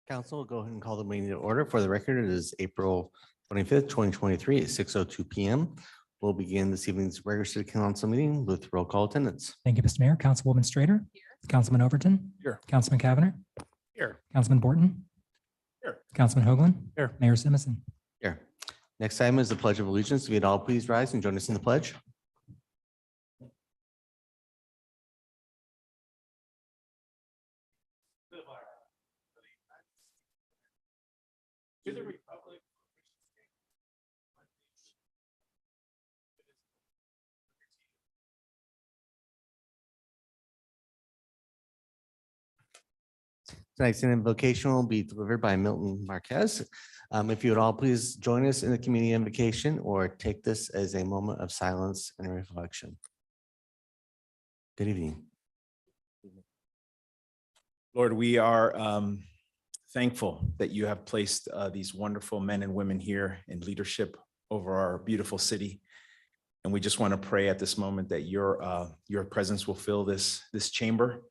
Council will go ahead and call the meeting to order. For the record, it is April 25th, 2023 at 6:02 PM. We'll begin this evening's regular city council meeting with roll call attendance. Thank you, Mr. Mayor. Councilwoman Strader. Councilman Overton. Here. Councilman Cavanagh. Here. Councilman Borton. Here. Councilman Hoagland. Here. Mayor Simmons. Here. Next item is the Pledge of Allegiance. If you'd all please rise and join us in the pledge. To the republic. Tonight's invocation will be delivered by Milton Marquez. If you would all please join us in the community invocation or take this as a moment of silence and reflection. Good evening. Lord, we are thankful that you have placed these wonderful men and women here in leadership over our beautiful city. And we just want to pray at this moment that your presence will fill this chamber,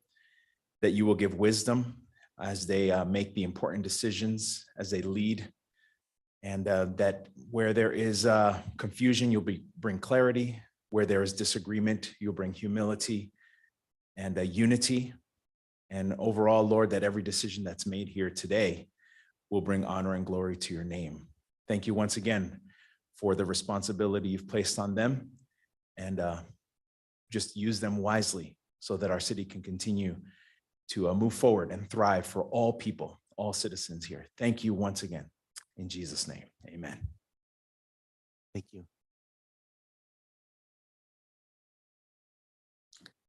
that you will give wisdom as they make the important decisions, as they lead, and that where there is confusion, you'll bring clarity. Where there is disagreement, you'll bring humility and unity. And overall, Lord, that every decision that's made here today will bring honor and glory to your name. Thank you once again for the responsibility you've placed on them, and just use them wisely so that our city can continue to move forward and thrive for all people, all citizens here. Thank you once again. In Jesus' name, amen. Thank you.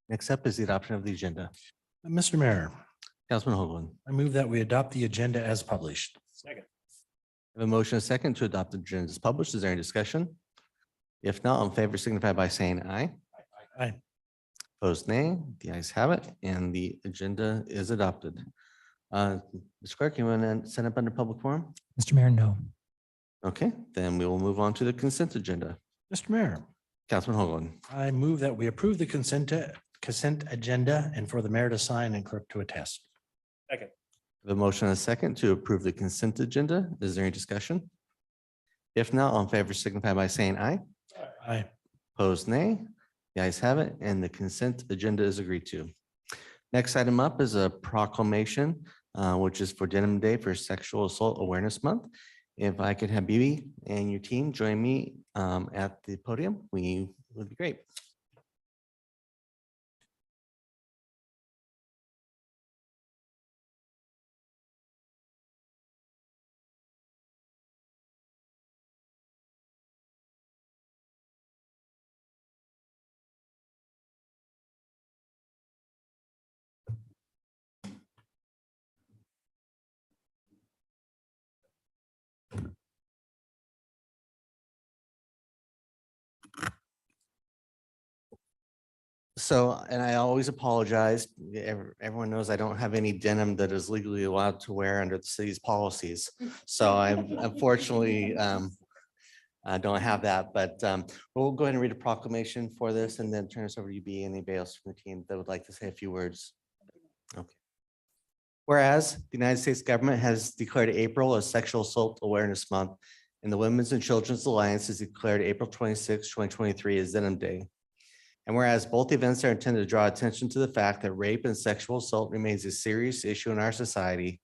Next up is the adoption of the agenda. Mr. Mayor, Councilman Hoagland. I move that we adopt the agenda as published. Second. I have a motion, and a second, to adopt the agenda as published. Is there any discussion? If not, all in favor signify by saying aye. Aye. Opposed, nay. The ayes have it, and the agenda is adopted. Mr. Clerk, you want to send up under public forum? Mr. Mayor, no. Okay, then we will move on to the consent agenda. Mr. Mayor, Councilman Hoagland. I move that we approve the consent agenda and for the mayor to sign and clerk to attest. Second. The motion, and a second, to approve the consent agenda. Is there any discussion? If not, all in favor signify by saying aye. Aye. Opposed, nay. The ayes have it, and the consent agenda is agreed to. Next item up is a proclamation, which is for Denim Day for Sexual Assault Awareness Month. If I could have Bibi and your team join me at the podium, we would be great. So, and I always apologize. Everyone knows I don't have any denim that is legally allowed to wear under the city's policies. So I'm unfortunately, I don't have that, but we'll go ahead and read a proclamation for this and then turn this over to you, B, anybody else from the team that would like to say a few words. Okay. Whereas the United States government has declared April as Sexual Assault Awareness Month, and the Women's and Children's Alliance has declared April 26, 2023 as Denim Day. And whereas both events are intended to draw attention to the fact that rape and sexual assault remains a serious issue in our society.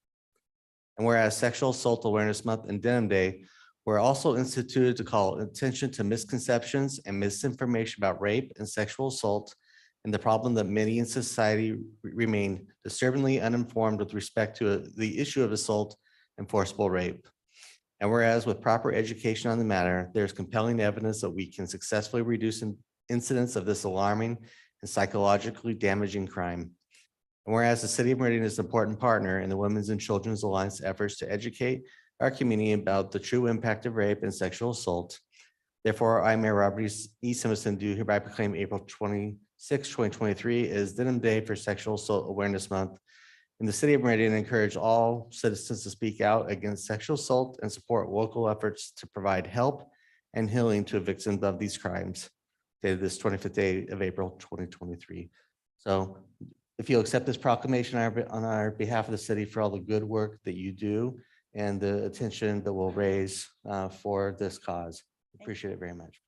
And whereas Sexual Assault Awareness Month and Denim Day were also instituted to call attention to misconceptions and misinformation about rape and sexual assault, and the problem that many in society remain disturbingly uninformed with respect to the issue of assault and forcible rape. And whereas with proper education on the matter, there's compelling evidence that we can successfully reduce incidents of this alarming and psychologically damaging crime. And whereas the City of Meridian is an important partner in the Women's and Children's Alliance efforts to educate our community about the true impact of rape and sexual assault. Therefore, I, Mayor Robert E. Simpson, do hereby proclaim April 26, 2023 as Denim Day for Sexual Assault Awareness Month in the City of Meridian, and encourage all citizens to speak out against sexual assault and support local efforts to provide help and healing to victims of these crimes. Dated this 25th day of April, 2023. So if you'll accept this proclamation on our behalf of the city for all the good work that you do and the attention that we'll raise for this cause. Appreciate it very much.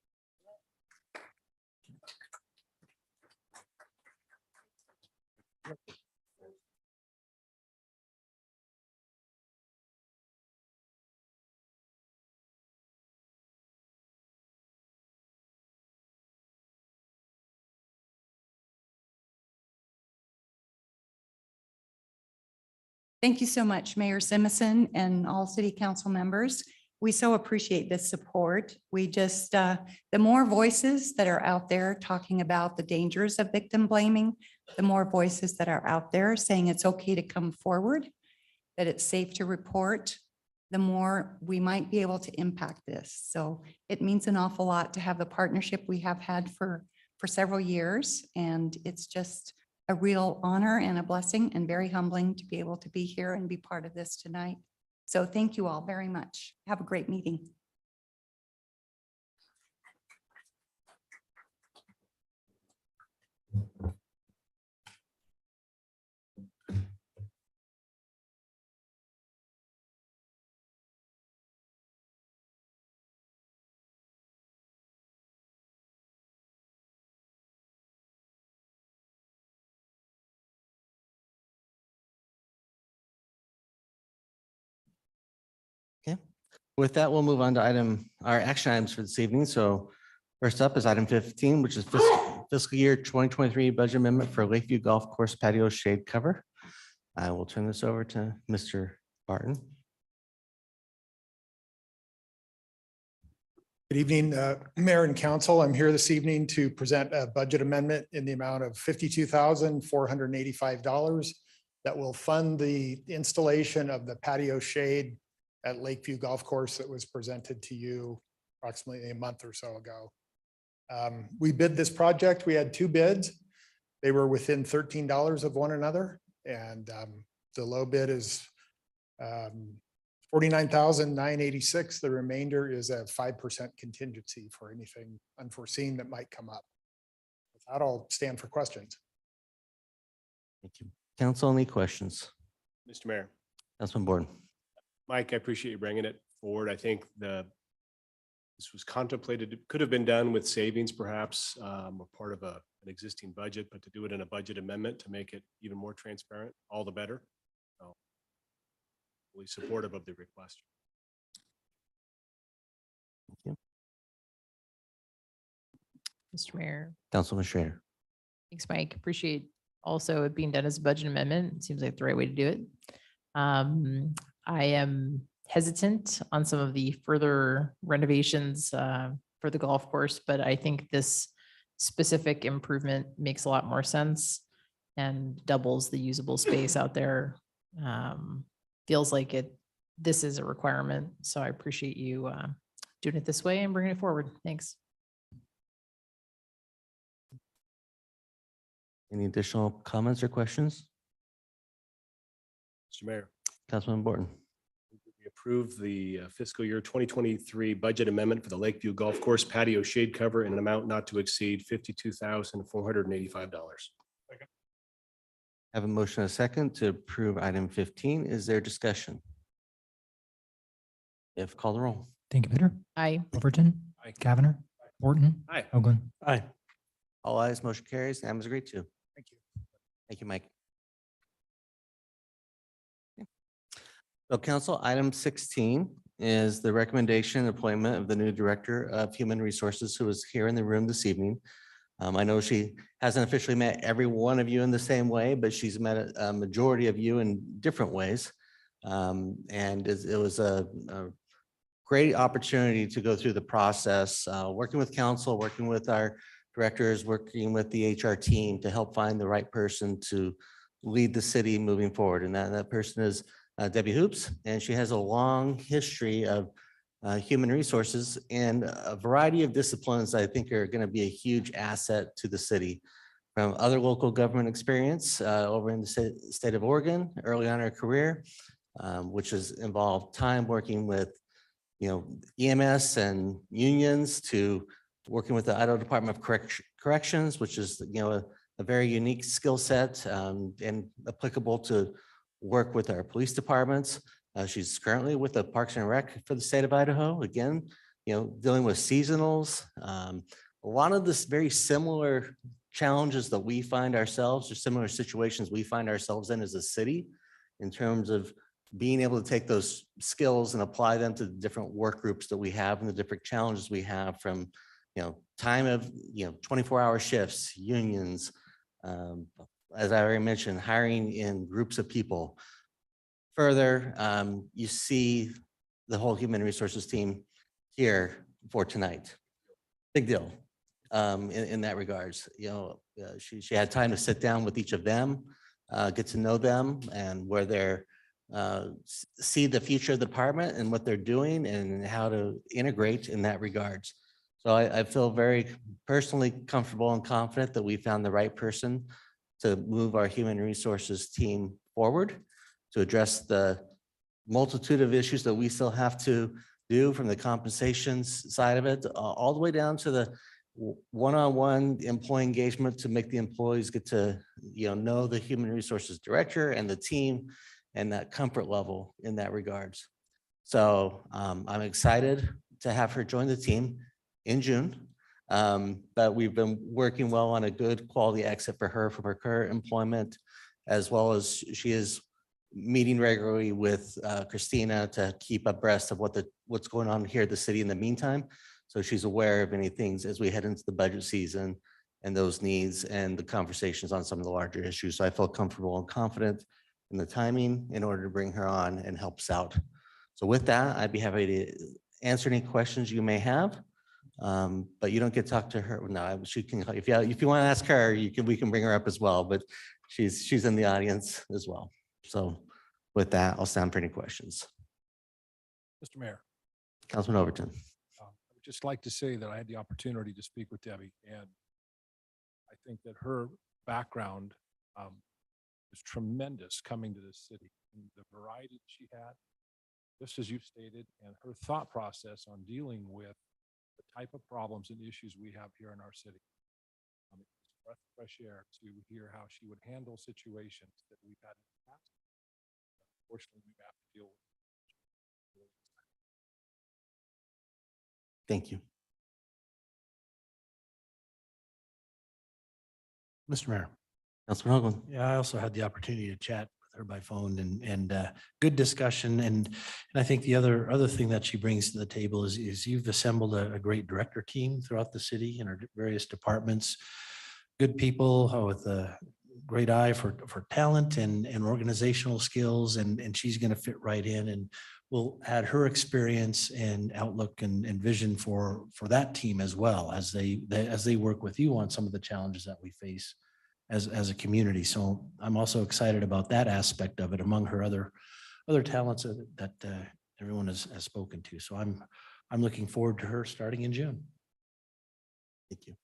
Thank you so much, Mayor Simison and all city council members. We so appreciate this support. We just, the more voices that are out there talking about the dangers of victim blaming, the more voices that are out there saying it's okay to come forward, that it's safe to report, the more we might be able to impact this. So it means an awful lot to have the partnership we have had for several years. And it's just a real honor and a blessing and very humbling to be able to be here and be part of this tonight. So thank you all very much. Have a great meeting. With that, we'll move on to our action items for this evening. So first up is item 15, which is fiscal year 2023 budget amendment for Lakeview Golf Course patio shade cover. I will turn this over to Mr. Barton. Good evening, Mayor and Council. I'm here this evening to present a budget amendment in the amount of $52,485 that will fund the installation of the patio shade at Lakeview Golf Course that was presented to you approximately a month or so ago. We bid this project. We had two bids. They were within $13 of one another, and the low bid is $49,986. The remainder is a 5% contingency for anything unforeseen that might come up. With that, I'll stand for questions. Thank you. Council, any questions? Mr. Mayor, Councilman Borden. Mike, I appreciate you bringing it forward. I think this was contemplated, it could have been done with savings perhaps, or part of an existing budget, but to do it in a budget amendment to make it even more transparent, all the better. So, fully supportive of the request. Mr. Mayor, Councilman Schrader. thanks, Mike. Appreciate also it being done as a budget amendment. It seems like the right way to do it. I am hesitant on some of the further renovations for the golf course, but I think this specific improvement makes a lot more sense and doubles the usable space out there. Feels like this is a requirement. So I appreciate you doing it this way and bringing it forward. Thanks. Any additional comments or questions? Mr. Mayor, Councilman Borden. we approve the fiscal year 2023 budget amendment for the Lakeview Golf Course patio shade cover in an amount not to exceed $52,485. Have a motion and a second to approve item 15. Is there discussion? If call the roll. Thank you, Peter. Aye. Overton. Aye. Cavanagh. Morton. Aye. Hoagland. Aye. All ayes, motion carries. And was agreed to. Thank you. Thank you, Mike. So council, item 16 is the recommendation and appointment of the new Director of Human Resources who is here in the room this evening. I know she hasn't officially met every one of you in the same way, but she's met a majority of you in different ways. And it was a great opportunity to go through the process, working with council, working with our directors, working with the HR team to help find the right person to lead the city moving forward. And that person is Debbie Hoops, and she has a long history of human resources and a variety of disciplines I think are going to be a huge asset to the city. From other local government experience over in the state of Oregon early on in her career, which has involved time working with EMS and unions, to working with the Idaho Department of Corrections, which is a very unique skill set and applicable to work with our police departments. She's currently with the Parks and Rec for the state of Idaho. Again, dealing with seasonals. A lot of this very similar challenges that we find ourselves or similar situations we find ourselves in as a city in terms of being able to take those skills and apply them to the different work groups that we have and the different challenges we have from, time of, 24-hour shifts, unions, as I already mentioned, hiring in groups of people. Further, you see the whole human resources team here for tonight. Big deal in that regards. She had time to sit down with each of them, get to know them and where they're see the future of the department and what they're doing and how to integrate in that regards. So I feel very personally comfortable and confident that we found the right person to move our human resources team forward to address the multitude of issues that we still have to do, from the compensations side of it, all the way down to the one-on-one employee engagement to make the employees get to, know the human resources director and the team and that comfort level in that regards. So I'm excited to have her join the team in June. But we've been working well on a good quality exit for her from her current employment, as well as she is meeting regularly with Christina to keep abreast of what's going on here at the city in the meantime. So she's aware of any things as we head into the budget season and those needs and the conversations on some of the larger issues. So I feel comfortable and confident in the timing in order to bring her on and help us out. So with that, I'd be happy to answer any questions you may have. But you don't get to talk to her. No, she can, if you want to ask her, we can bring her up as well, but she's in the audience as well. So with that, I'll stand for any questions. Mr. Mayor, Councilman Overton. I would just like to say that I had the opportunity to speak with Debbie, and I think that her background is tremendous coming to this city, and the variety that she had, just as you've stated, and her thought process on dealing with the type of problems and issues we have here in our city. It's a breath of fresh air to hear how she would handle situations that we've had in the past. Unfortunately, we have to deal with. Thank you. Mr. Mayor. Councilman Hoagland. Yeah, I also had the opportunity to chat with her by phone and good discussion. And I think the other thing that she brings to the table is you've assembled a great director team throughout the city and our various departments. Good people with a great eye for talent and organizational skills. And she's going to fit right in and will add her experience and outlook and vision for that team as well as they work with you on some of the challenges that we face as a community. So I'm also excited about that aspect of it among her other talents that everyone has spoken to. So I'm looking forward to her starting in June. Thank you.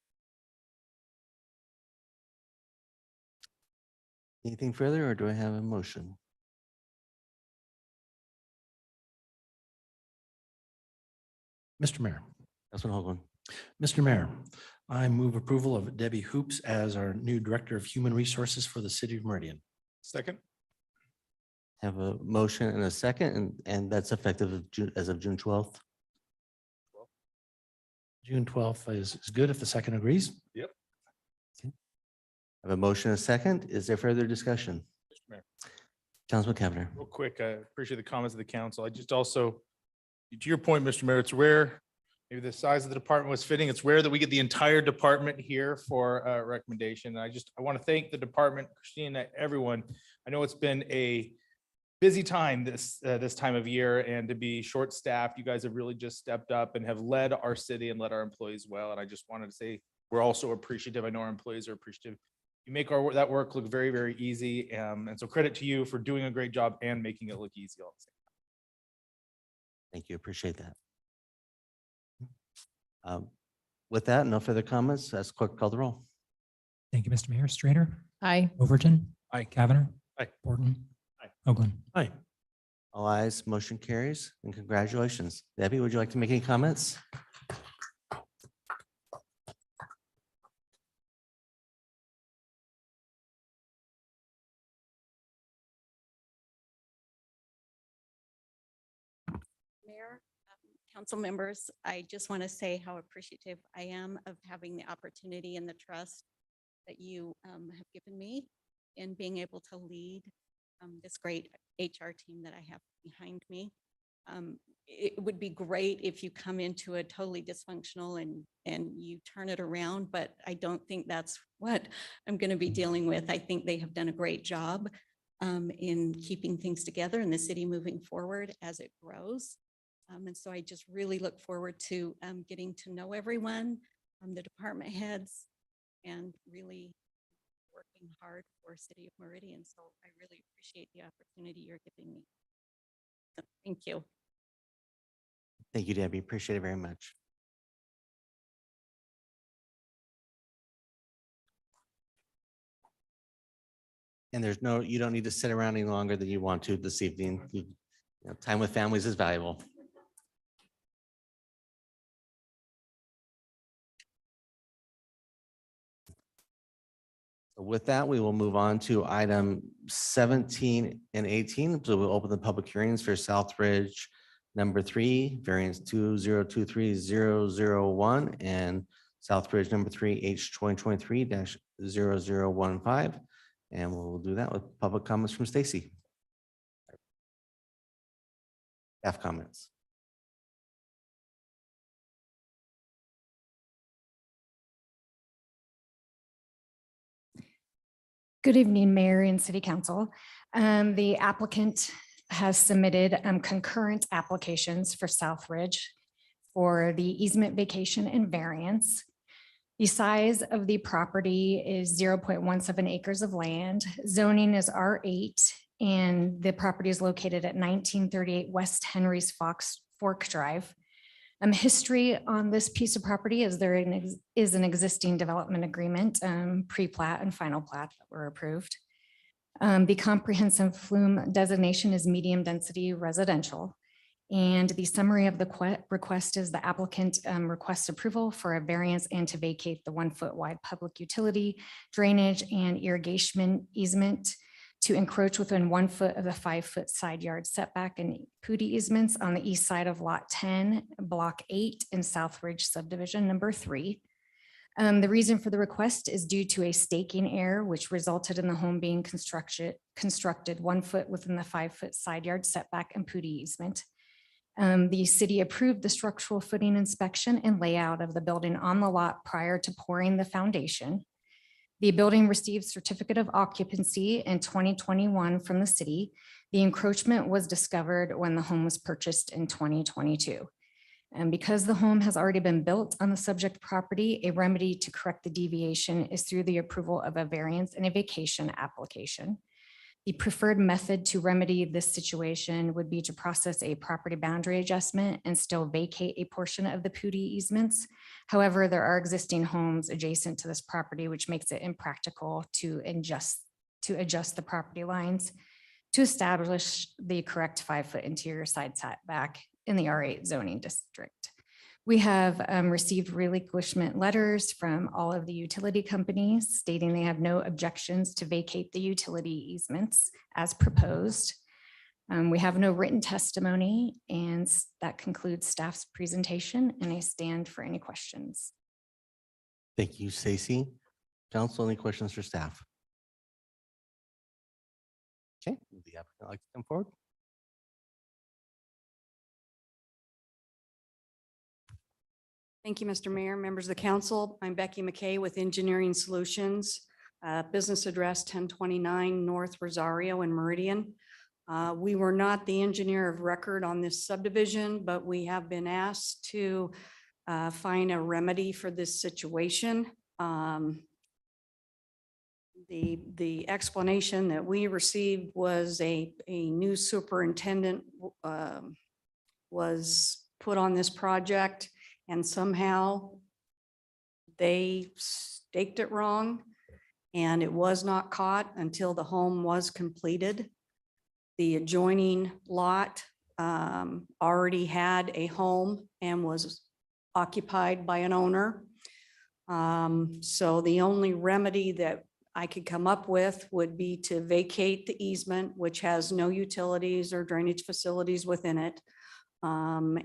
Anything further, or do I have a motion? Mr. Mayor. Councilman Hoagland. Mr. Mayor, I move approval of Debbie Hoops as our new Director of Human Resources for the City of Meridian. Second. Have a motion and a second, and that's effective as of June 12th. June 12th is good if the second agrees. Yep. Okay. Have a motion and a second. Is there further discussion? Mr. Mayor, Councilman Cavanagh. real quick, I appreciate the comments of the council. I just also, to your point, Mr. Mayor, it's rare, maybe the size of the department was fitting. It's rare that we get the entire department here for a recommendation. I want to thank the department, Christina, everyone. I know it's been a busy time this time of year, and to be short-staffed, you guys have really just stepped up and have led our city and led our employees well. And I just wanted to say, we're also appreciative. I know our employees are appreciative. You make that work look very, very easy. And so credit to you for doing a great job and making it look easy all the same. Thank you. Appreciate that. With that, no further comments. As clerk, call the roll. Thank you, Mr. Mayor. Strader, Aye. Overton. Aye. Cavanagh. Aye. Borton. Aye. Hoagland. Aye. All ayes, motion carries, and congratulations. Debbie, would you like to make any comments? council members, I just want to say how appreciative I am of having the opportunity and the trust that you have given me in being able to lead this great HR team that I have behind me. It would be great if you come into a totally dysfunctional and you turn it around, but I don't think that's what I'm going to be dealing with. I think they have done a great job in keeping things together and the city moving forward as it grows. And so I just really look forward to getting to know everyone, the department heads, and really working hard for City of Meridian. So I really appreciate the opportunity you're giving me. So thank you. Thank you, Debbie. Appreciate it very much. And there's no, you don't need to sit around any longer than you want to this evening. Time with families is valuable. So with that, we will move on to item 17 and 18. So we'll open the public hearings for Southridge number 3, variance 2023-001, and Southbridge number 3, H 2023-0015. And we'll do that with public comments from Stacy. Staff comments. Good evening, Mayor and City Council. The applicant has submitted concurrent applications for Southridge for the easement vacation and variance. The size of the property is 0.17 acres of land. Zoning is R8, and the property is located at 1938 West Henry's Fork Drive. History on this piece of property is there is an existing development agreement, pre-plat and final plat that were approved. The comprehensive flume designation is medium density residential. And the summary of the request is the applicant requests approval for a variance and to vacate the 1 foot wide public utility, drainage and irrigation easement to encroach within 1 foot of the 5 foot side yard setback and PUDI easements on the east side of lot 10, block 8 in Southridge subdivision number 3. The reason for the request is due to a staking error, which resulted in the home being constructed 1 foot within the 5 foot side yard setback and PUDI easement. The city approved the structural footing inspection and layout of the building on the lot prior to pouring the foundation. The building received certificate of occupancy in 2021 from the city. The encroachment was discovered when the home was purchased in 2022. And because the home has already been built on the subject property, a remedy to correct the deviation is through the approval of a variance and a vacation application. The preferred method to remedy this situation would be to process a property boundary adjustment and still vacate a portion of the PUDI easements. However, there are existing homes adjacent to this property, which makes it impractical to adjust the property lines to establish the correct 5 foot interior side setback in the R8 zoning district. We have received relinquishment letters from all of the utility companies stating they have no objections to vacate the utility easements as proposed. We have no written testimony, and that concludes staff's presentation, and I stand for any questions. Thank you, Stacy. Council, any questions for staff? Okay, would the applicant like to come forward? Thank you, Mr. Mayor, members of the council. I'm Becky McKay with Engineering Solutions, business address 1029 North Rosario in Meridian. We were not the engineer of record on this subdivision, but we have been asked to find a remedy for this situation. The explanation that we received was a new superintendent was put on this project, and somehow they staked it wrong, and it was not caught until the home was completed. The adjoining lot already had a home and was occupied by an owner. So the only remedy that I could come up with would be to vacate the easement, which has no utilities or drainage facilities within it.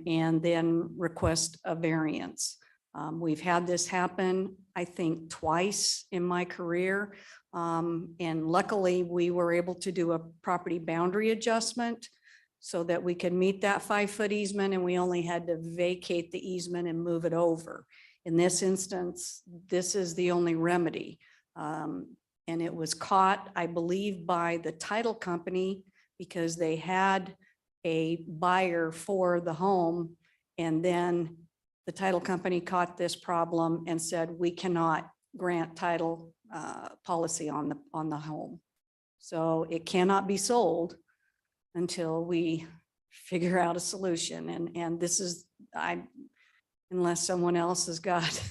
and then request a variance. We've had this happen, I think, twice in my career. And luckily, we were able to do a property boundary adjustment so that we could meet that 5-foot easement, and we only had to vacate the easement and move it over. In this instance, this is the only remedy. And it was caught, I believe, by the title company because they had a buyer for the home. And then the title company caught this problem and said, we cannot grant title policy on the home. So it cannot be sold until we figure out a solution. And this is, unless someone else has got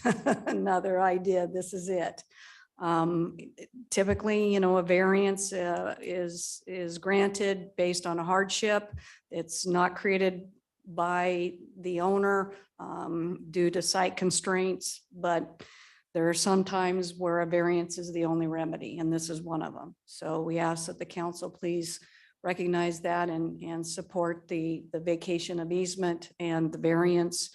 another idea, this is it. Typically, a variance is granted based on a hardship. It's not created by the owner due to site constraints, but there are some times where a variance is the only remedy, and this is one of them. So we ask that the council please recognize that and support the vacation of easement and the variance.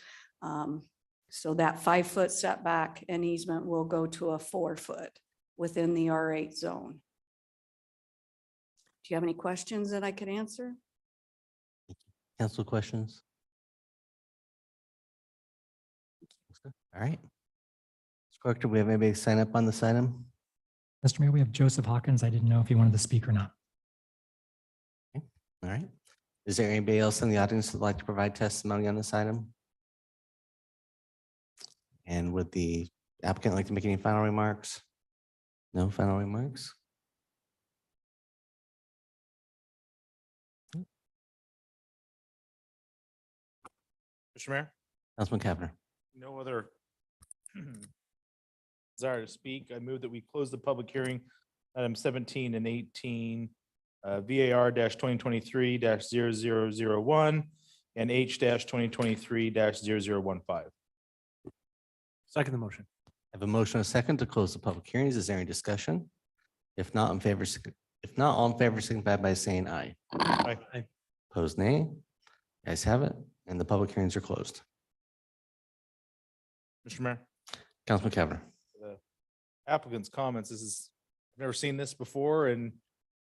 So that 5-foot setback and easement will go to a 4-foot within the R8 zone. Do you have any questions that I could answer? Council questions? All right. Clerk, do we have anybody sign up on this item? Mr. Mayor, we have Joseph Hawkins. I didn't know if he wanted to speak or not. All right. Is there anybody else in the audience that'd like to provide testimony on this item? And would the applicant like to make any final remarks? No final remarks? Mr. Mayor, Councilman Cavanagh. no other desire to speak. I move that we close the public hearing, item 17 and 18, VAR 2023-0001 and H 2023-0015. Second the motion. I have a motion and a second to close the public hearings. Is there any discussion? If not, all in favor, signify by saying aye. Aye. Opposed, nay. Guys have it, and the public hearings are closed. Mr. Mayor, Councilman Cavanagh. the applicant's comments, I've never seen this before, and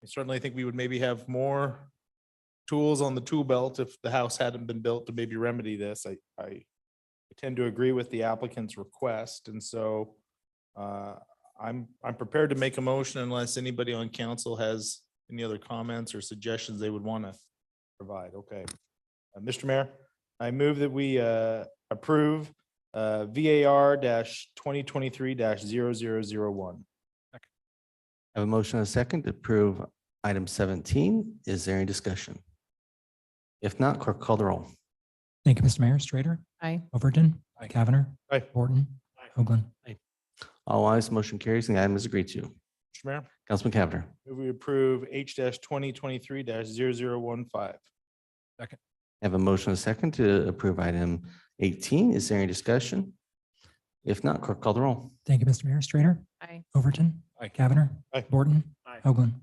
I certainly think we would maybe have more tools on the tool belt if the house hadn't been built to maybe remedy this. I tend to agree with the applicant's request, and so I'm prepared to make a motion unless anybody on council has any other comments or suggestions they would want to provide. Okay. Mr. Mayor, I move that we approve VAR 2023-0001. I have a motion and a second to approve item 17. Is there any discussion? If not, clerk call the roll. Thank you, Mr. Mayor. Strater, Aye. Overton, Aye. Cavanagh, Aye. Borton, Hoagland. All ayes, motion carries and the item is agreed to. Mr. Mayor, Councilman Cavanagh. move we approve H 2023-0015. I have a motion and a second to approve item 18. Is there any discussion? If not, clerk call the roll. Thank you, Mr. Mayor. Strater, Aye. Overton, Aye. Cavanagh, Aye. Borton, Aye. Hoagland.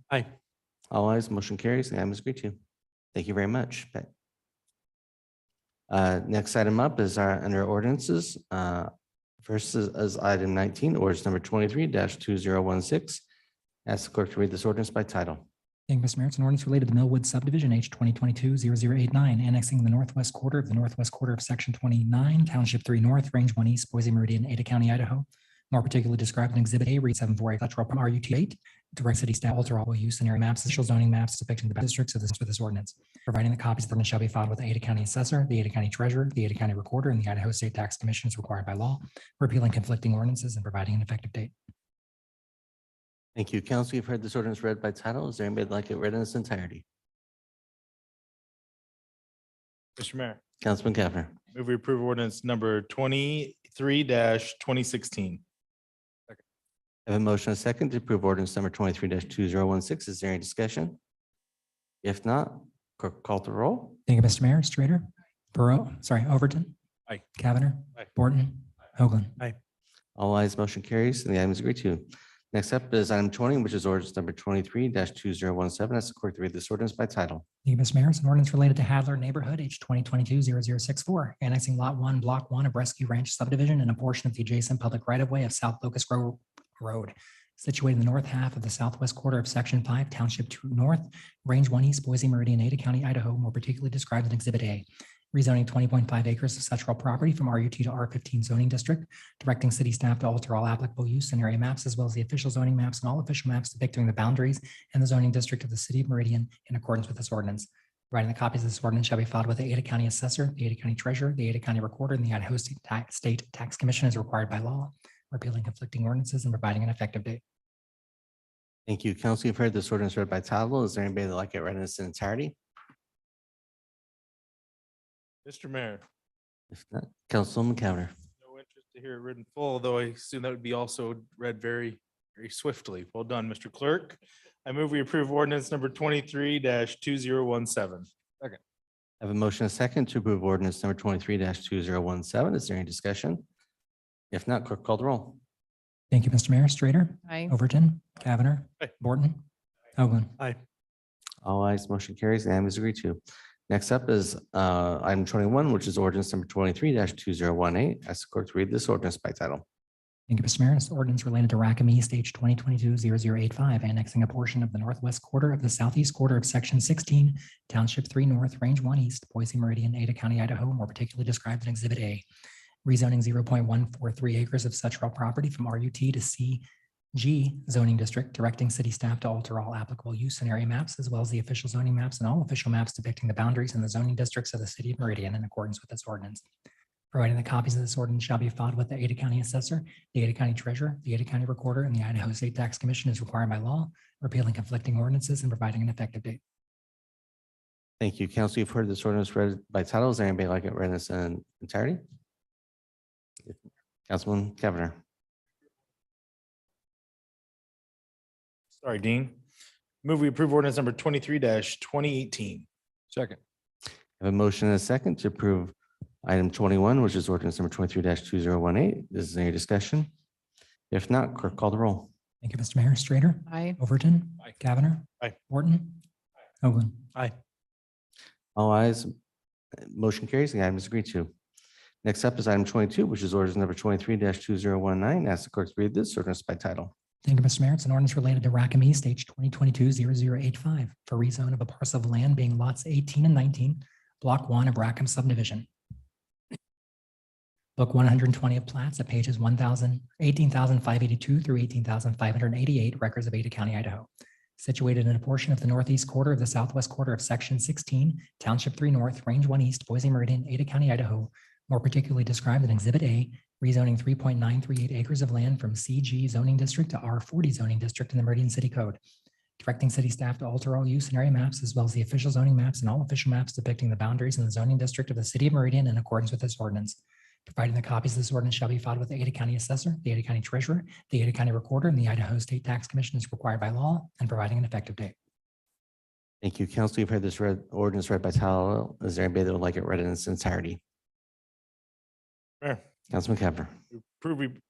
All ayes, motion carries. The item is agreed to. Thank you very much. Next item up is our under ordinances. First is item 19, ordinance number 23-2016. Ask the clerk to read this ordinance by title. Thank you, Mr. Mayor. It's an ordinance related to Millwood subdivision, H 2022-0089, annexing the northwest quarter of Section 29, Township 3 North, Range 1 East, Boise Meridian, Ada County, Idaho. More particularly described in Exhibit A, read 748, RUT 8, direct city staff alter all use and area maps, official zoning maps depicting the districts of this ordinance, providing the copies of the ordinance shall be filed with the Ada County Assessor, the Ada County Treasurer, the Ada County Recorder, and the Idaho State Tax Commission as required by law, repealing conflicting ordinances and providing an effective date. Thank you. Council, you've heard this ordinance read by title. Is there anybody that'd like it read in its entirety? Mr. Mayor, Councilman Cavanagh. move we approve ordinance number 23-2016. I have a motion and a second to approve ordinance number 23-2016. Is there any discussion? If not, clerk call the roll. Thank you, Mr. Mayor. Strater, Overton. Aye. Cavanagh. Aye. Borton. Hoagland. All ayes, motion carries and the item is agreed to. Next up is item 20, which is ordinance number 23-2017. Ask the clerk to read this ordinance by title. Thank you, Mr. Mayor. It's an ordinance related to Hadler neighborhood, H 2022-0064, annexing Lot 1, Block 1 of Rescue Ranch subdivision and a portion of the adjacent public right-of-way of South Locust Grove Road, situated in the north half of the southwest quarter of Section 5, Township 2 North, Range 1 East, Boise Meridian, Ada County, Idaho, more particularly described in Exhibit A. Rezoning 20.5 acres of such real property from RUT to R15 zoning district, directing city staff to alter all applicable use and area maps, as well as the official zoning maps and all official maps depicting the boundaries and the zoning district of the city of Meridian in accordance with this ordinance. Providing the copies of this ordinance shall be filed with the Ada County Assessor, the Ada County Treasurer, the Ada County Recorder, and the Idaho State Tax Commission as required by law, repealing conflicting ordinances and providing an effective date. Thank you. Council, you've heard this ordinance read by title. Is there anybody that'd like it read in its entirety? Mr. Mayor, If not, Councilwoman Cavanaugh. no interest to hear it read in full, although I assume that would be also read very, very swiftly. Well done, Mr. Clerk. I move we approve ordinance number 23-2017. I have a motion and a second to approve ordinance number 23-2017. Is there any discussion? If not, clerk call the roll. Thank you, Mr. Mayor. Strater, Aye. Overton, Cavanagh, Aye. Borton, Hoagland. All ayes, motion carries. And is agreed to. Next up is item 21, which is ordinance number 23-2018. Ask the clerk to read this ordinance by title. Thank you, Mr. Mayor. This ordinance related to Rackham East, H 2022-0085, annexing a portion of the northwest quarter of the southeast quarter of Section 16, Township 3 North, Range 1 East, Boise Meridian, Ada County, Idaho, more particularly described in Exhibit A. Rezoning 0.143 acres of such real property from RUT to CG zoning district, directing city staff to alter all applicable use and area maps, as well as the official zoning maps and all official maps depicting the boundaries and the zoning districts of the city of Meridian in accordance with this ordinance. Providing the copies of this ordinance shall be filed with the Ada County Assessor, the Ada County Treasurer, the Ada County Recorder, and the Idaho State Tax Commission as required by law, repealing conflicting ordinances and providing an effective date. Thank you. Council, you've heard this ordinance read by title. Is there anybody like it read in its entirety? Councilman Cavanagh. Sorry, Dean. Move we approve ordinance number 23-2018. Second. I have a motion and a second to approve item 21, which is ordinance number 23-2018. Is there any discussion? If not, clerk call the roll. Thank you, Mr. Mayor. Strater, Aye. Overton, Aye. Cavanagh, Aye. Borton, Hoagland. All ayes, motion carries. The item is agreed to. Next up is item 22, which is ordinance number 23-2019. Ask the clerk to read this ordinance by title. Thank you, Mr. Mayor. It's an ordinance related to Rackham East, H 2022-0085, for rezone of a parcel of land being lots 18 and 19, Block 1 of Rackham subdivision. Book 120 of plats at pages 18,582 through 18,588, records of Ada County, Idaho. Situated in a portion of the northeast quarter of the southwest quarter of Section 16, Township 3 North, Range 1 East, Boise Meridian, Ada County, Idaho, more particularly described in Exhibit A, rezoning 3.938 acres of land from CG zoning district to R40 zoning district in the Meridian City Code. Directing city staff to alter all use and area maps, as well as the official zoning maps and all official maps depicting the boundaries in the zoning district of the city of Meridian in accordance with this ordinance. Providing the copies of this ordinance shall be filed with the Ada County Assessor, the Ada County Treasurer, the Ada County Recorder, and the Idaho State Tax Commission as required by law, and providing an effective date. Thank you, council. You've heard this ordinance read by title. Is there anybody that would like it read in its entirety? Mayor, Councilman Cavanagh.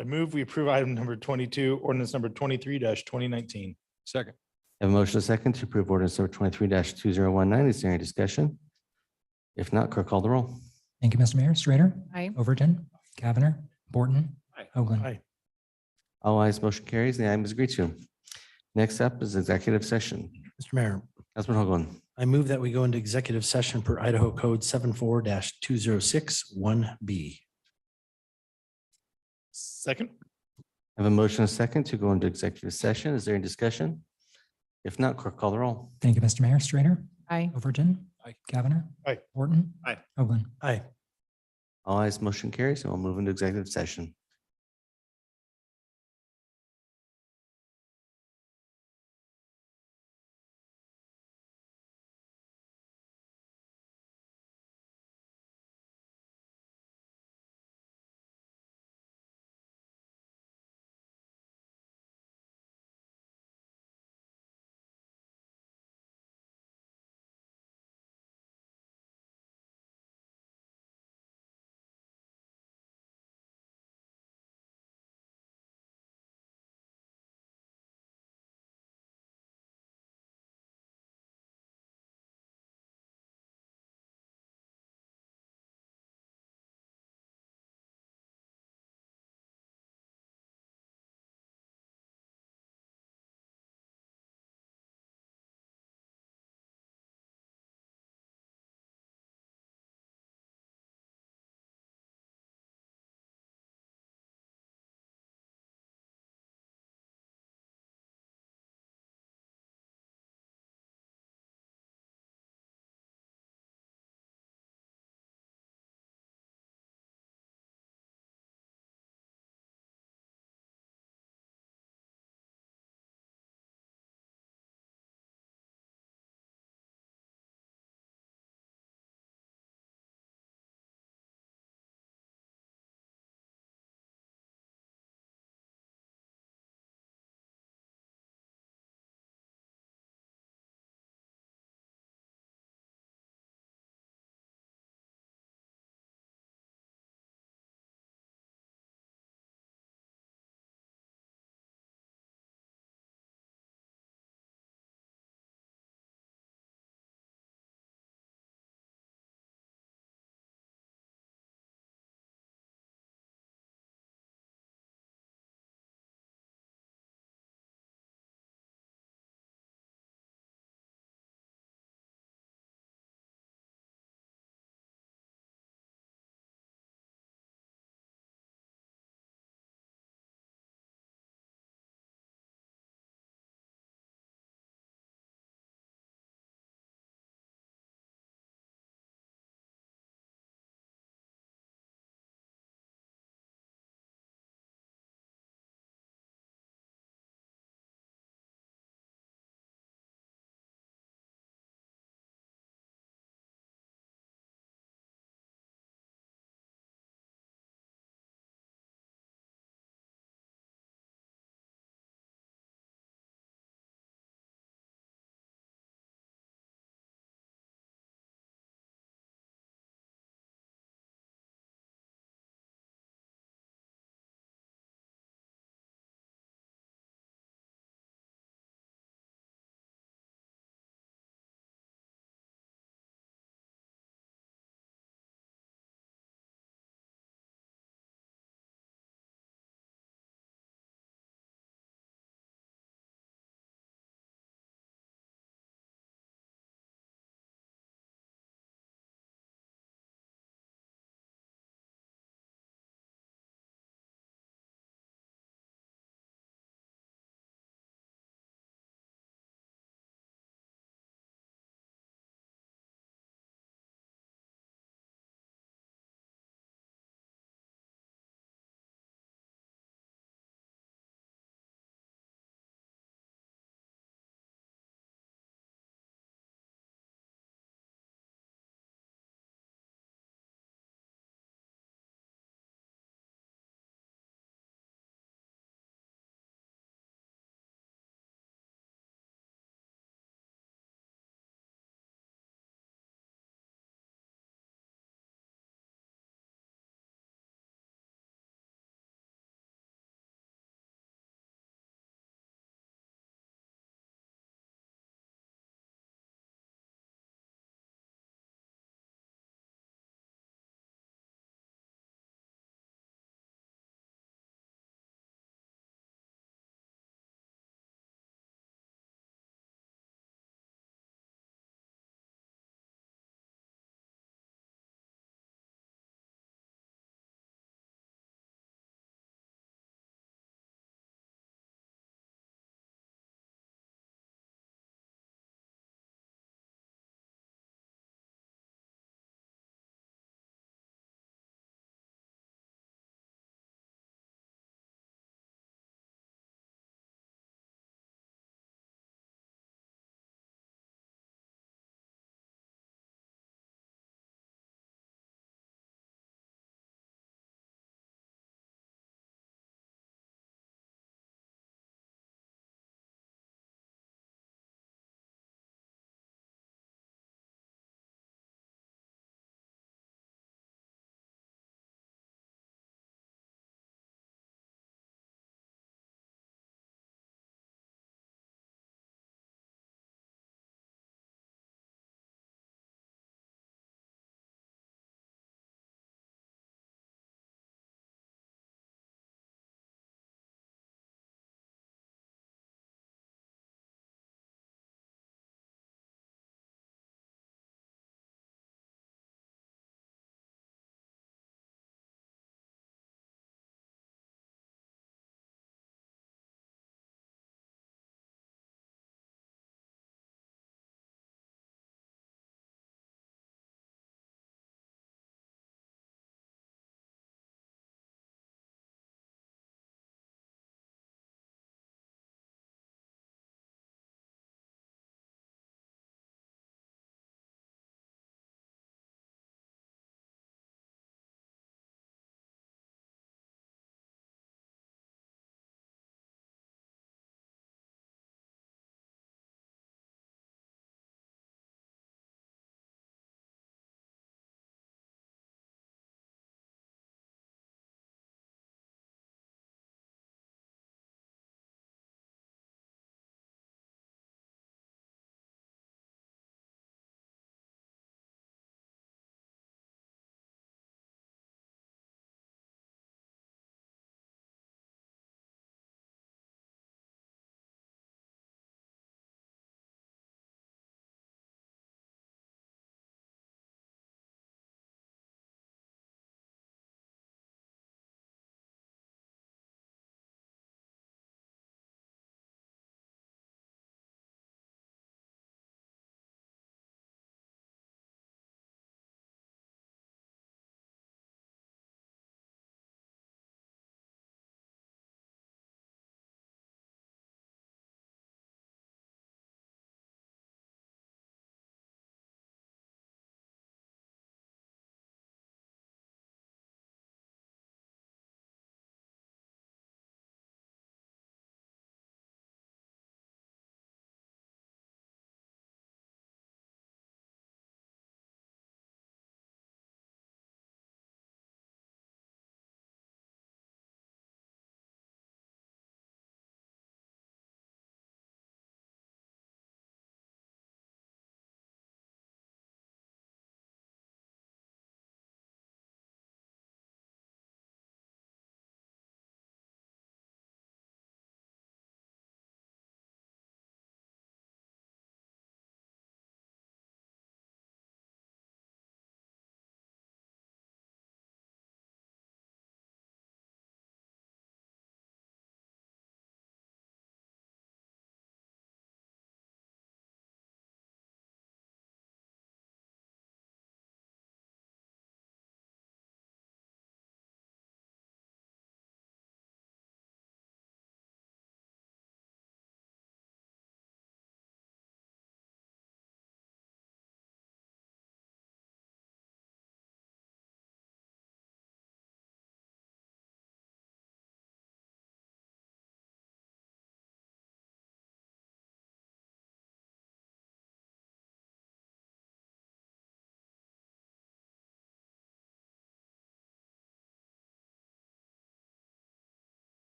I move we approve item number 22, ordinance number 23-2019. Second. I have a motion and a second to approve ordinance number 23-2019. Is there any discussion? If not, clerk call the roll. Thank you, Mr. Mayor. Strater, Aye. Overton, Cavanagh, Borton, Aye. Hoagland. Aye. All ayes, motion carries. The item is agreed to. Next up is executive session. Mr. Mayor, Councilman Hoagland. I move that we go into executive session per Idaho Code 74-2061B. Second. I have a motion and a second to go into executive session. Is there any discussion? If not, clerk call the roll. Thank you, Mr. Mayor. Strater, Aye. Overton, Aye. Cavanagh, Aye. Borton, Aye. Hoagland. Aye. All ayes, motion carries, and we'll move into executive session.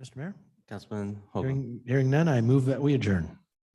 Mr. Mayor, Councilman Hoagland. hearing none, I move that we adjourn.